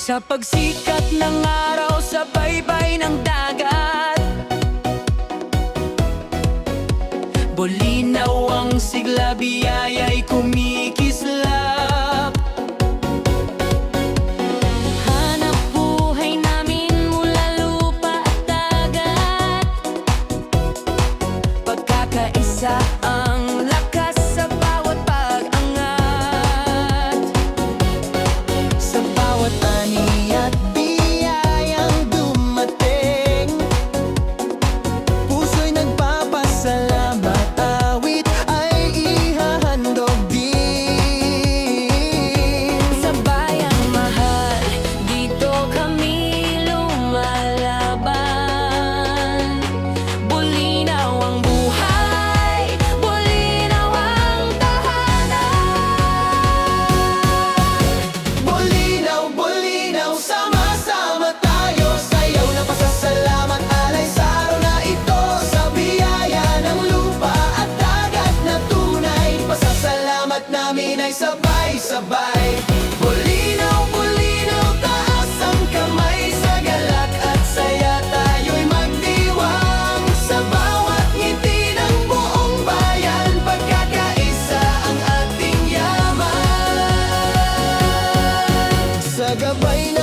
Sa pagsikat ng araw sa baybay ng dagat, bulinaw ang sigla, biyaya'y kumikislap. Hanap buhay namin mula lupa at dagat, pagkakaisa ang lakas sa bawat pag-angat. Sa bawat ani at biyayang dumating, puso'y nagpapasalamat, awit ay ihahandog din. Sa bayang mahal, dito kami lumalaban. Bulinaw ang buhay, bulinaw ang tahanan. Bulinaw, bulinaw, sama-sama tayo, sayaw na pasasalamat, alay sa araw na ito, sa biyaya ng lupa at dagat na tunay. Pasasalamat namin ay sabay-sabay. Bulinaw, bulinaw, taas ang kamay, sa galak at saya tayo'y magdiwang. Sa bawat ngiti ng buong bayan, pagkakaisa ang ating yaman. Sa gabay